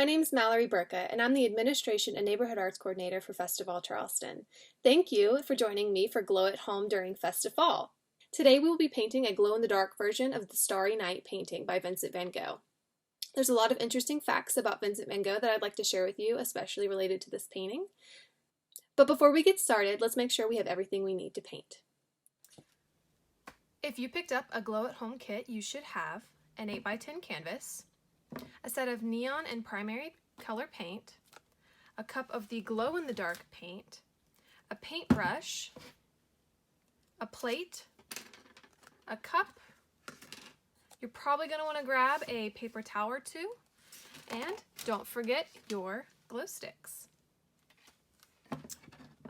My name is Mallory Burka, and I'm the Administration and Neighborhood Arts Coordinator for FestivFALL Charleston. Thank you for joining me for Glow at Home during FestivFALL. Today we will be painting a glow-in-the-dark version of the Starry Night painting by Vincent van Gogh. There's a lot of interesting facts about Vincent van Gogh that I'd like to share with you, especially related to this painting. But before we get started, let's make sure we have everything we need to paint. If you picked up a Glow at Home kit, you should have an 8x10 canvas, a set of neon and primary color paint, a cup of the glow-in-the-dark paint, a paintbrush, a plate, a cup. You're probably going to want to grab a paper towel or two, and don't forget your glow sticks.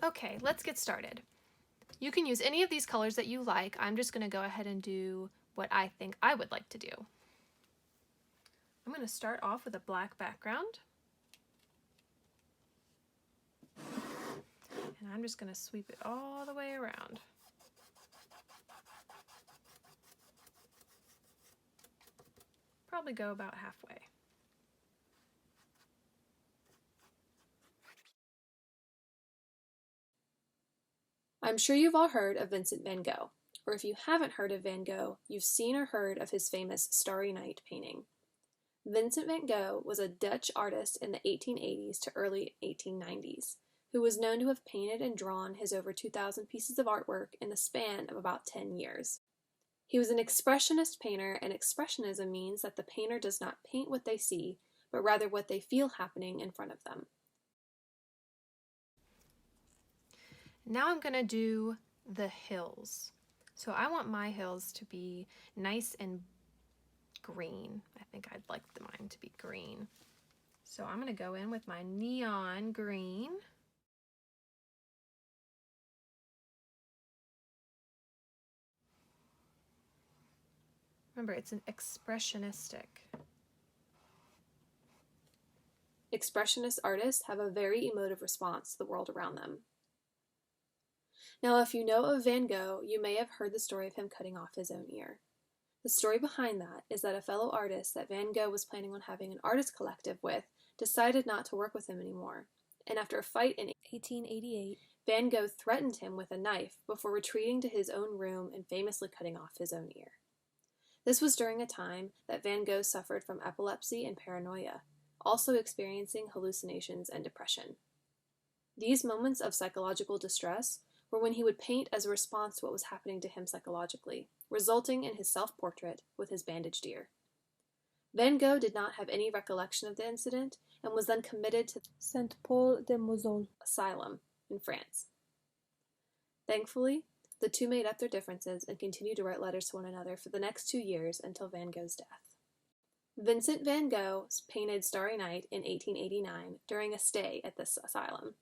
Okay, let's get started. You can use any of these colors that you like. I'm just going to go ahead and do what I think I would like to do. I'm going to start off with a black background. And I'm just going to sweep it all the way around. Probably go about halfway. I'm sure you've all heard of Vincent van Gogh, or if you haven't heard of Van Gogh, you've seen or heard of his famous Starry Night painting. Vincent van Gogh was a Dutch artist in the 1880s to early 1890s, who was known to have painted and drawn his over 2,000 pieces of artwork in the span of about 10 years. He was an expressionist painter, and expressionism means that the painter does not paint what they see, but rather what they feel happening in front of them. Now I'm going to do the hills. So I want my hills to be nice and green. I think I'd like mine to be green. So I'm going to go in with my neon green. Remember, it's an expressionistic. Expressionist artists have a very emotive response to the world around them. Now, if you know of Van Gogh, you may have heard the story of him cutting off his own ear. The story behind that is that a fellow artist that Van Gogh was planning on having an artist collective with decided not to work with him anymore, and after a fight in 1888, Van Gogh threatened him with a knife before retreating to his own room and famously cutting off his own ear. This was during a time that Van Gogh suffered from epilepsy and paranoia, also experiencing hallucinations and depression. These moments of psychological distress were when he would paint as a response to what was happening to him psychologically, resulting in his self-portrait with his bandaged ear. Van Gogh did not have any recollection of the incident and was then committed to Saint Paul de Moselle Asylum in France. Thankfully, the two made up their differences and continued to write letters to one another for the next 2 years until Van Gogh's death. Vincent van Gogh painted Starry Night in 1889 during a stay at this asylum.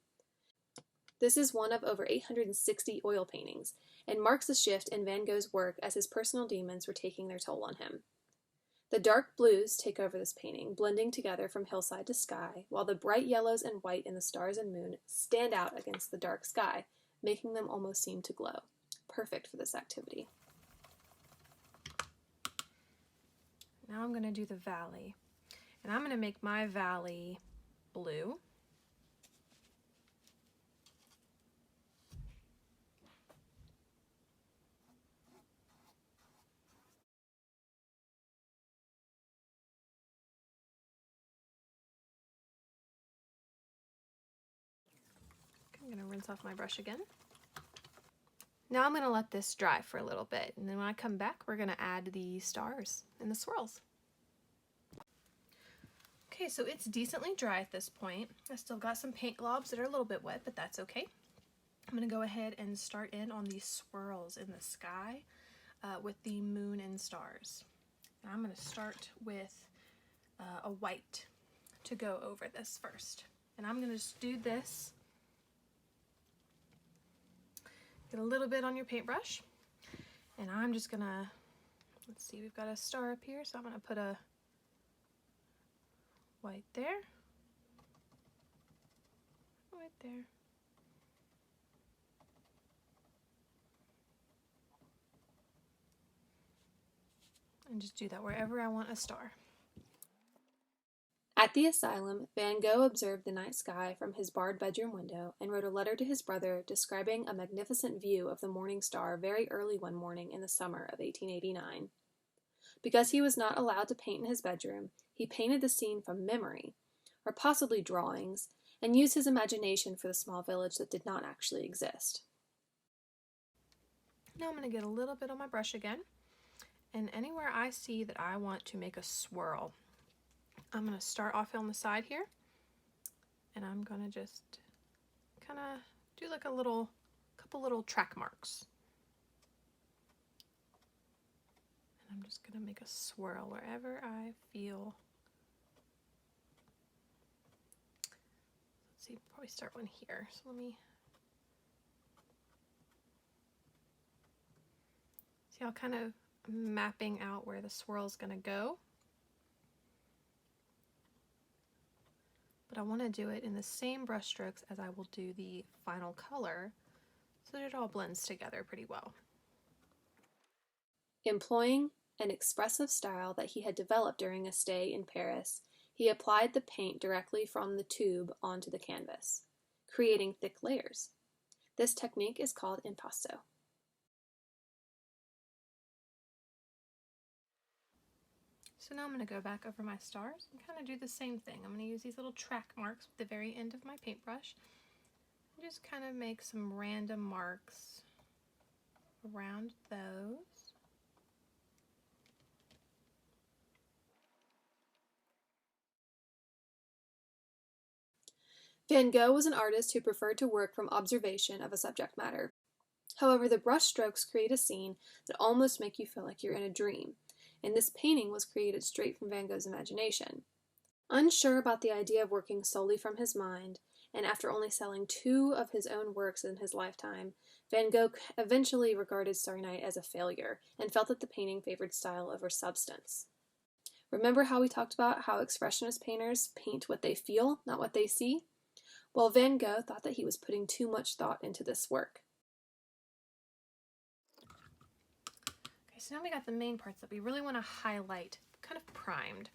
This is one of over 860 oil paintings, and marks a shift in Van Gogh's work as his personal demons were taking their toll on him. The dark blues take over this painting, blending together from hillside to sky, while the bright yellows and white in the stars and moon stand out against the dark sky, making them almost seem to glow. Perfect for this activity. Now I'm going to do the valley, and I'm going to make my valley blue. I'm going to rinse off my brush again. Now I'm going to let this dry for a little bit, and then when I come back, we're going to add the stars and the swirls. Okay, so it's decently dry at this point. I still got some paint globs that are a little bit wet, but that's okay. I'm going to go ahead and start in on these swirls in the sky with the moon and stars. And I'm going to start with a white to go over this first. And I'm going to just do this. Get a little bit on your paintbrush, and I'm just gonna, let's see, we've got a star up here, so I'm gonna put a white there, right there, and just do that wherever I want a star. At the asylum, Van Gogh observed the night sky from his barred bedroom window and wrote a letter to his brother describing a magnificent view of the morning star very early one morning in the summer of 1889. Because he was not allowed to paint in his bedroom, he painted the scene from memory, or possibly drawings, and used his imagination for the small village that did not actually exist. Now I'm going to get a little bit on my brush again, and anywhere I see that I want to make a swirl, I'm going to start off on the side here, and I'm going to just kind of do like a couple little track marks. And I'm just going to make a swirl wherever I feel. Let's see, probably start one here. So let me see how kind of mapping out where the swirl is going to go. But I want to do it in the same brush strokes as I will do the final color so that it all blends together pretty well. Employing an expressive style that he had developed during a stay in Paris, he applied the paint directly from the tube onto the canvas, creating thick layers. This technique is called impasto. So now I'm going to go back over my stars and kind of do the same thing. I'm going to use these little track marks at the very end of my paintbrush and just kind of make some random marks around those. Van Gogh was an artist who preferred to work from observation of a subject matter. However, the brush strokes create a scene that almost make you feel like you're in a dream, and this painting was created straight from Van Gogh's imagination. Unsure about the idea of working solely from his mind, and after only selling 2 of his own works in his lifetime, Van Gogh eventually regarded Starry Night as a failure and felt that the painting favored style over substance. Remember how we talked about how expressionist painters paint what they feel, not what they see? Well, Van Gogh thought that he was putting too much thought into this work. Okay, so now we got the main parts that we really want to highlight, kind of primed.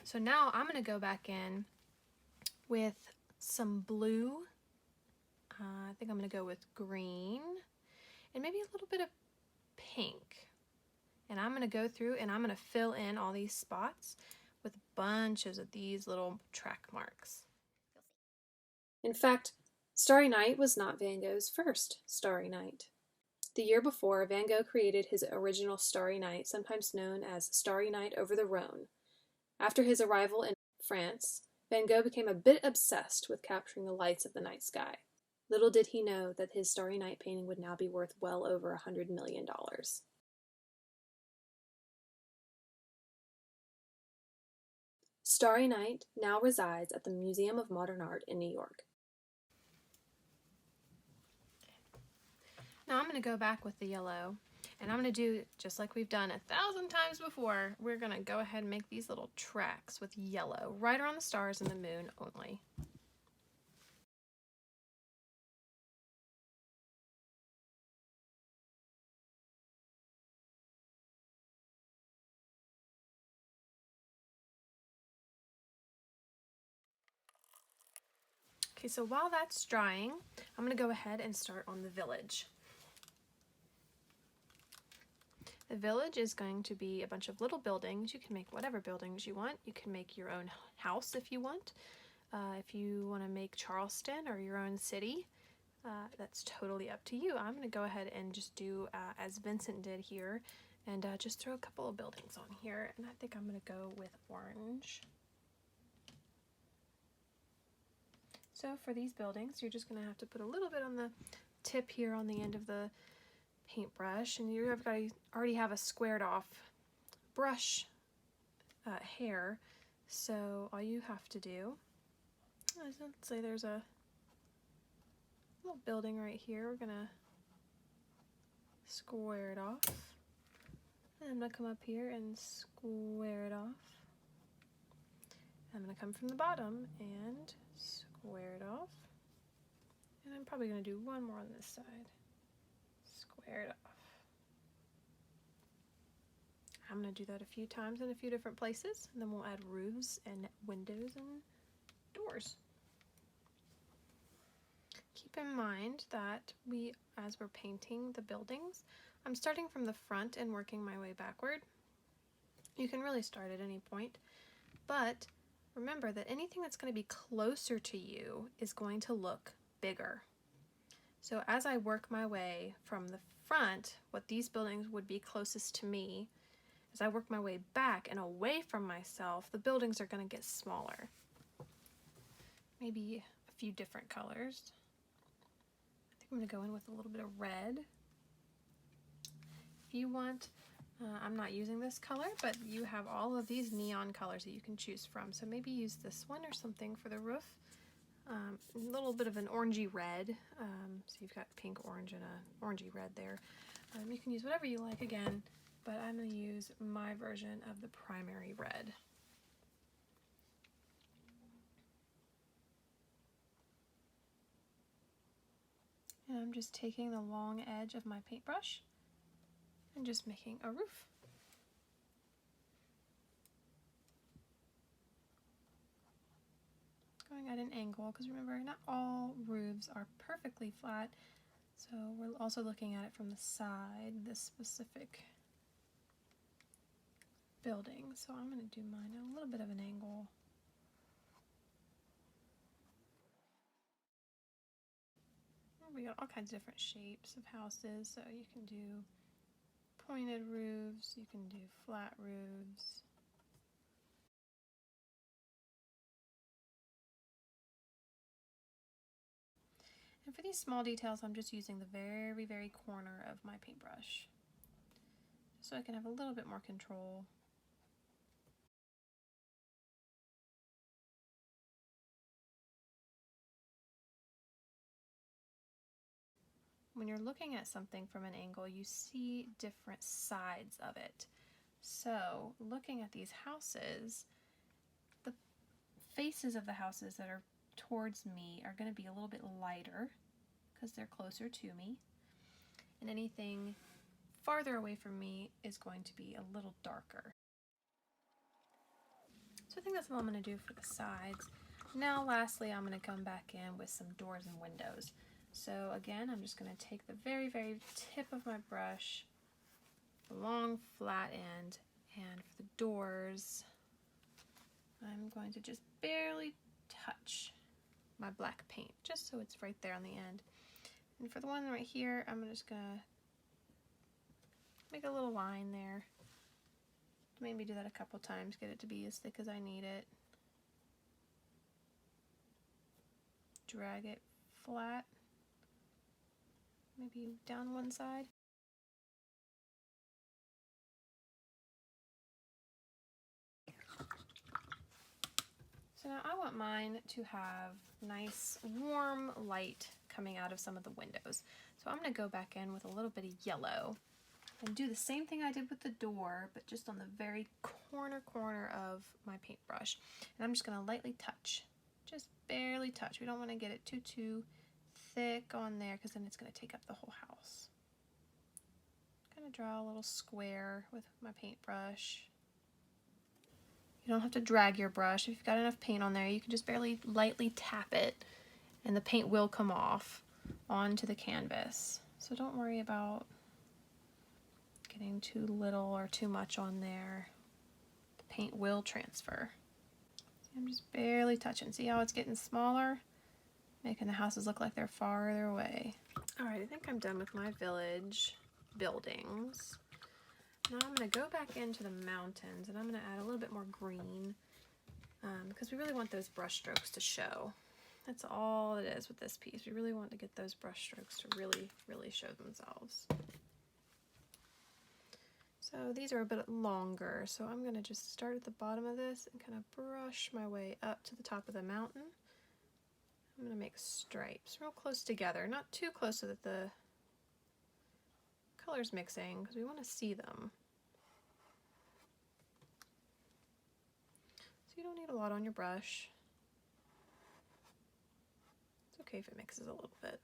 So now I'm going to go back in with some blue. I think I'm going to go with green and maybe a little bit of pink. And I'm going to go through and I'm going to fill in all these spots with bunches of these little track marks. In fact, Starry Night was not Van Gogh's first Starry Night. The year before, Van Gogh created his original Starry Night, sometimes known as Starry Night over the Rhone. After his arrival in France, Van Gogh became a bit obsessed with capturing the lights of the night sky. Little did he know that his Starry Night painting would now be worth well over $100 million. Starry Night now resides at the Museum of Modern Art in New York. Now I'm going to go back with the yellow, and I'm going to do just like we've done 1,000 times before. We're going to go ahead and make these little tracks with yellow right around the stars and the moon only. Okay, so while that's drying, I'm going to go ahead and start on the village. The village is going to be a bunch of little buildings. You can make whatever buildings you want. You can make your own house if you want. If you want to make Charleston or your own city, that's totally up to you. I'm going to go ahead and just do as Vincent did here and just throw a couple of buildings on here. And I think I'm going to go with orange. So for these buildings, you're just going to have to put a little bit on the tip here on the end of the paintbrush, and you've got to already have a squared off brush hair. So all you have to do is, let's say there's a little building right here. We're going to square it off. And I'm going to come up here and square it off. I'm going to come from the bottom and square it off. And I'm probably going to do one more on this side. Square it off. I'm going to do that a few times in a few different places, and then we'll add roofs and windows and doors. Keep in mind that as we're painting the buildings, I'm starting from the front and working my way backward. You can really start at any point, but remember that anything that's going to be closer to you is going to look bigger. So as I work my way from the front, what these buildings would be closest to me, as I work my way back and away from myself, the buildings are going to get smaller. Maybe a few different colors. I think I'm going to go in with a little bit of red. If you want, I'm not using this color, but you have all of these neon colors that you can choose from. So maybe use this one or something for the roof. A little bit of an orangey red. So you've got pink, orange, and a orangey red there. You can use whatever you like again, but I'm going to use my version of the primary red. And I'm just taking the long edge of my paintbrush and just making a roof. Going at an angle, because remember, not all roofs are perfectly flat, so we're also looking at it from the side, this specific building. So I'm going to do mine at a little bit of an angle. We got all kinds of different shapes of houses, so you can do pointed roofs, you can do flat roofs. And for these small details, I'm just using the very, very corner of my paintbrush, so I can have a little bit more control. When you're looking at something from an angle, you see different sides of it. So looking at these houses, the faces of the houses that are towards me are going to be a little bit lighter because they're closer to me, and anything farther away from me is going to be a little darker. So I think that's what I'm going to do for the sides. Now lastly, I'm going to come back in with some doors and windows. So again, I'm just going to take the very, very tip of my brush, the long flat end, and for the doors, I'm going to just barely touch my black paint, just so it's right there on the end. And for the one right here, I'm just going to make a little line there. Maybe do that a couple times, get it to be as thick as I need it. Drag it flat. Maybe down one side. So now I want mine to have nice warm light coming out of some of the windows. So I'm going to go back in with a little bit of yellow and do the same thing I did with the door, but just on the very corner of my paintbrush. And I'm just going to lightly touch, just barely touch. We don't want to get it too thick on there because then it's going to take up the whole house. Kind of draw a little square with my paintbrush. You don't have to drag your brush. If you've got enough paint on there, you can just barely lightly tap it and the paint will come off onto the canvas. So don't worry about getting too little or too much on there. The paint will transfer. I'm just barely touching. See how it's getting smaller? Making the houses look like they're farther away. Alright, I think I'm done with my village buildings. Now I'm going to go back into the mountains and I'm going to add a little bit more green because we really want those brush strokes to show. That's all it is with this piece. We really want to get those brush strokes to really show themselves. So these are a bit longer, so I'm going to just start at the bottom of this and kind of brush my way up to the top of the mountain. I'm going to make stripes real close together, not too close so that the color's mixing, because we want to see them. So you don't need a lot on your brush. It's okay if it mixes a little bit.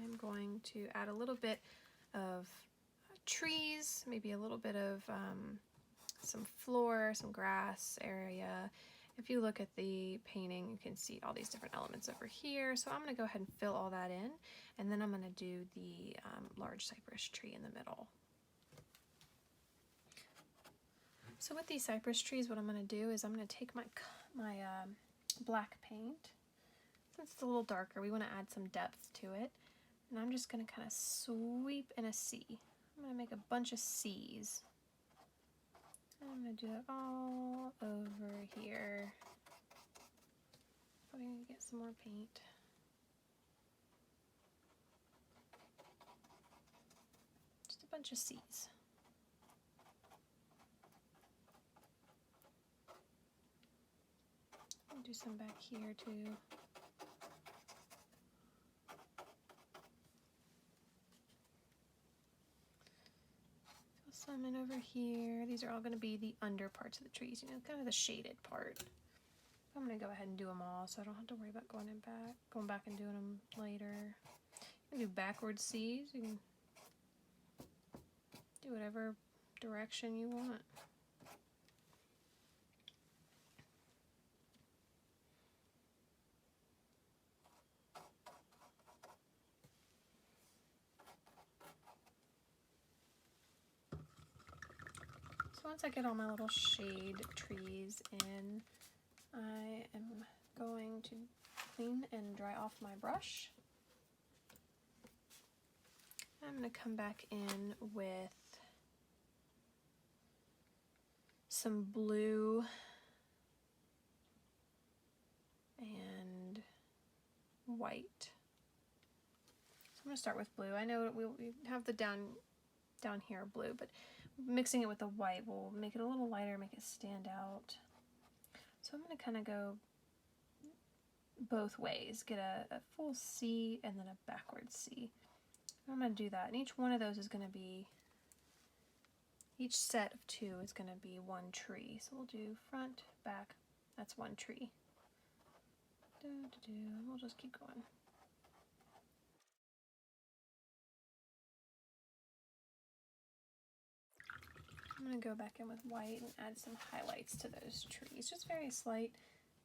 I'm going to add a little bit of trees, maybe a little bit of some floor, some grass area. If you look at the painting, you can see all these different elements over here. So I'm going to go ahead and fill all that in, and then I'm going to do the large cypress tree in the middle. So with these cypress trees, what I'm going to do is I'm going to take my black paint. Since it's a little darker, we want to add some depth to it. And I'm just going to kind of sweep in a C. I'm going to make a bunch of C's. I'm going to do it all over here. I'm going to get some more paint. Just a bunch of C's. I'll do some back here too. Some in over here. These are all going to be the under parts of the trees, you know, kind of the shaded part. I'm going to go ahead and do them all so I don't have to worry about going back and doing them later. You can do backwards C's. You can do whatever direction you want. So once I get all my little shade trees in, I am going to clean and dry off my brush. I'm going to come back in with some blue and white. So I'm going to start with blue. I know we have the down here blue, but mixing it with the white will make it a little lighter, make it stand out. So I'm going to kind of go both ways, get a full C and then a backwards C. I'm going to do that, and each one of those is going to be, each set of two is going to be one tree. So we'll do front, back, that's one tree. We'll just keep going. I'm going to go back in with white and add some highlights to those trees, just very slight,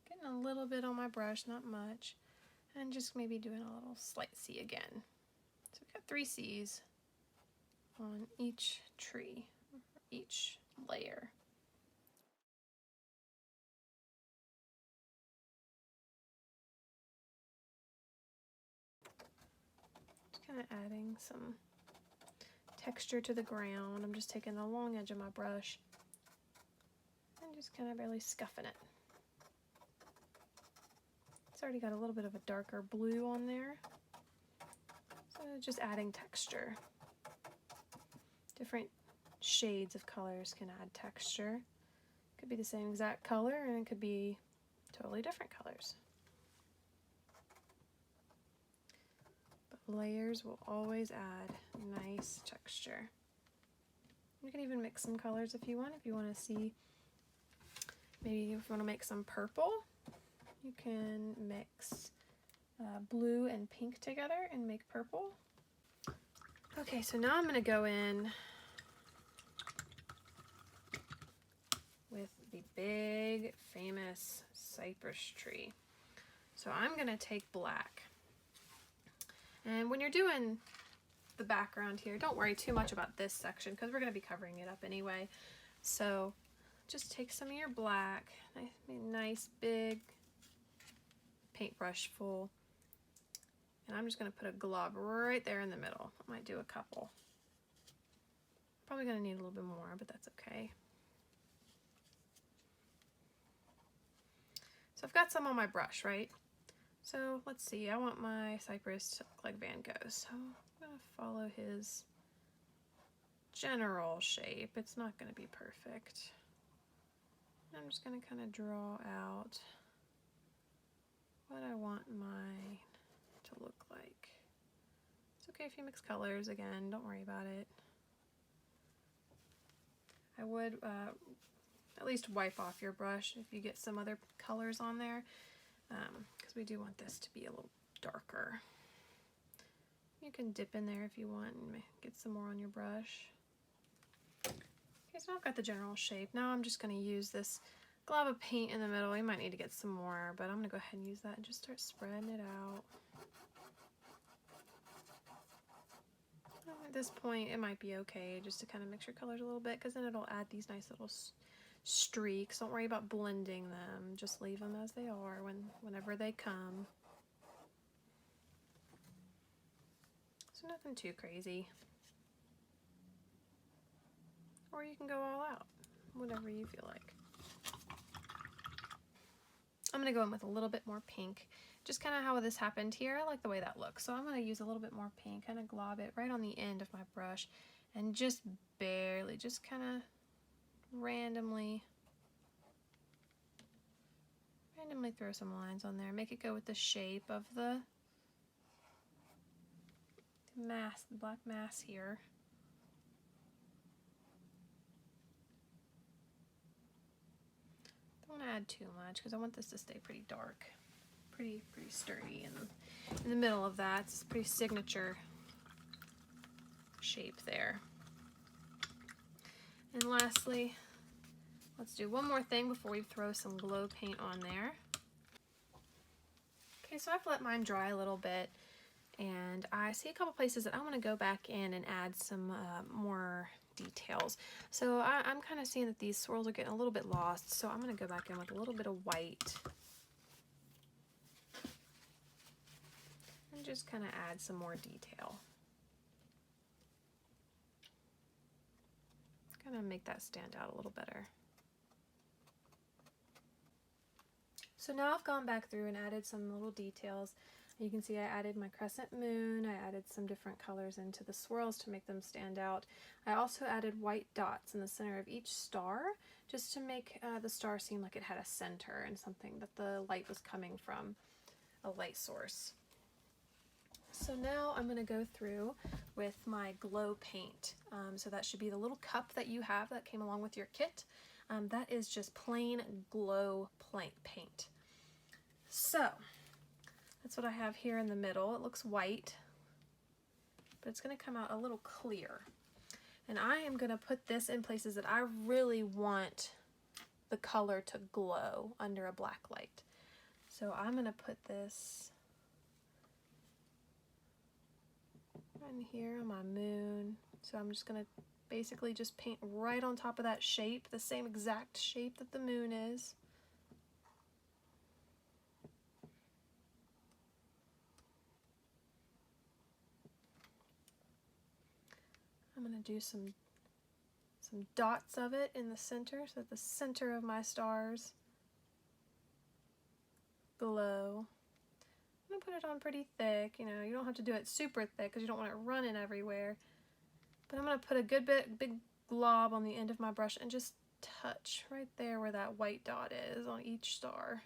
getting a little bit on my brush, not much, and just maybe doing a little slight C again. So we've got 3 C's on each tree, each layer. Just kind of adding some texture to the ground. I'm just taking the long edge of my brush and just kind of barely scuffing it. It's already got a little bit of a darker blue on there, so just adding texture. Different shades of colors can add texture. Could be the same exact color and it could be totally different colors. Layers will always add nice texture. You can even mix some colors if you want. If you want to see, maybe if you want to make some purple, you can mix blue and pink together and make purple. Okay, so now I'm going to go in with the big famous cypress tree. So I'm going to take black. And when you're doing the background here, don't worry too much about this section because we're going to be covering it up anyway. So just take some of your black, nice big paintbrush full, and I'm just going to put a glob right there in the middle. I might do a couple. Probably going to need a little bit more, but that's okay. So I've got some on my brush, right? So let's see, I want my cypress to look like Van Gogh's. So I'm going to follow his general shape. It's not going to be perfect. I'm just going to kind of draw out what I want mine to look like. It's okay if you mix colors again, don't worry about it. I would at least wipe off your brush if you get some other colors on there. Because we do want this to be a little darker. You can dip in there if you want and get some more on your brush. Okay, so I've got the general shape. Now I'm just going to use this glob of paint in the middle. You might need to get some more, but I'm going to go ahead and use that and just start spreading it out. At this point, it might be okay just to kind of mix your colors a little bit, because then it'll add these nice little streaks. Don't worry about blending them. Just leave them as they are whenever they come. So nothing too crazy. Or you can go all out, whatever you feel like. I'm going to go in with a little bit more pink. Just kind of how this happened here. I like the way that looks. So I'm going to use a little bit more pink, kind of glob it right on the end of my brush, and just barely, just kind of randomly throw some lines on there. Make it go with the shape of the mass, the black mass here. Don't want to add too much because I want this to stay pretty dark, pretty sturdy. And in the middle of that, it's a pretty signature shape there. And lastly, let's do one more thing before we throw some glow paint on there. Okay, so I've let mine dry a little bit, and I see a couple places that I want to go back in and add some more details. So I'm kind of seeing that these swirls are getting a little bit lost, so I'm going to go back in with a little bit of white and just kind of add some more detail. Kind of make that stand out a little better. So now I've gone back through and added some little details. You can see I added my crescent moon. I added some different colors into the swirls to make them stand out. I also added white dots in the center of each star, just to make the star seem like it had a center and something that the light was coming from, a light source. So now I'm going to go through with my glow paint. So that should be the little cup that you have that came along with your kit. That is just plain glow paint. So that's what I have here in the middle. It looks white, but it's going to come out a little clear. And I am going to put this in places that I really want the color to glow under a black light. So I'm going to put this in here on my moon. So I'm just going to basically just paint right on top of that shape, the same exact shape that the moon is. I'm going to do some dots of it in the center, so that the center of my stars glow. I'm going to put it on pretty thick. You know, you don't have to do it super thick because you don't want it running everywhere. But I'm going to put a big glob on the end of my brush and just touch right there where that white dot is on each star.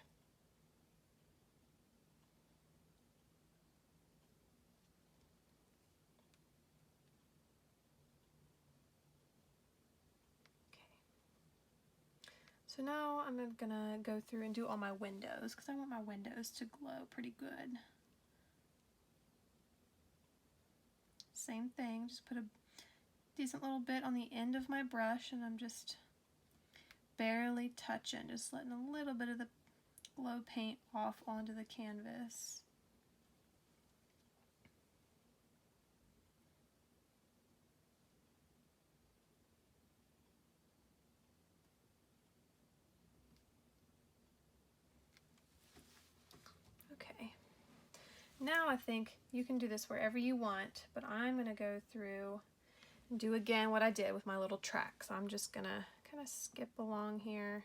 So now I'm gonna go through and do all my windows, because I want my windows to glow pretty good. Same thing, just put a decent little bit on the end of my brush, and I'm just barely touching, just letting a little bit of the glow paint off onto the canvas. Okay, now I think you can do this wherever you want, but I'm going to go through and do again what I did with my little track. So I'm just going to kind of skip along here,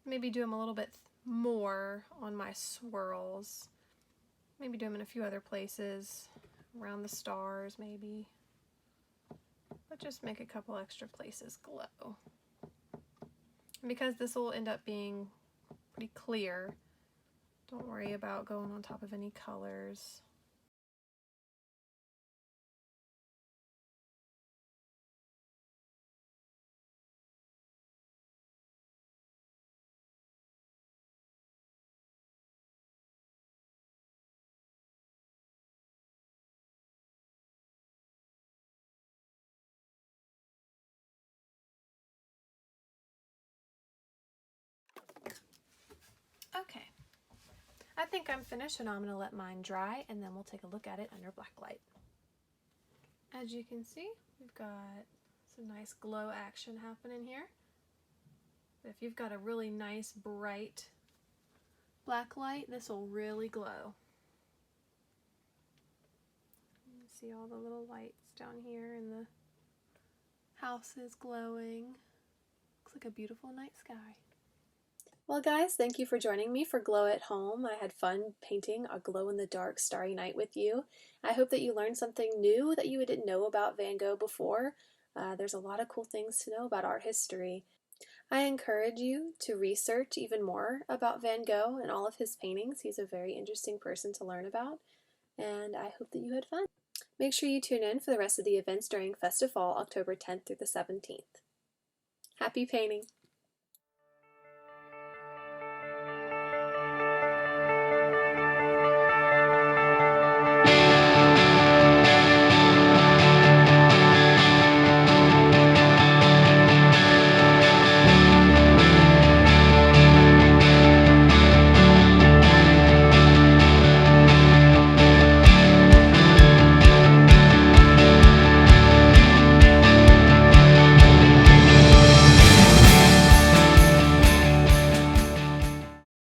maybe do them a little bit more on my swirls, maybe do them in a few other places, around the stars maybe, but just make a couple extra places glow. And because this will end up being pretty clear, don't worry about going on top of any colors. Okay, I think I'm finished, and I'm going to let mine dry, and then we'll take a look at it under black light. As you can see, we've got some nice glow action happening here. If you've got a really nice bright black light, this will really glow. You can see all the little lights down here, and the house is glowing. Looks like a beautiful night sky. Well guys, thank you for joining me for Glow at Home. I had fun painting a glow-in-the-dark starry night with you. I hope that you learned something new that you didn't know about Van Gogh before. There's a lot of cool things to know about art history. I encourage you to research even more about Van Gogh and all of his paintings. He's a very interesting person to learn about, and I hope that you had fun. Make sure you tune in for the rest of the events during FestivFALL, October 10th through the 17th. Happy painting!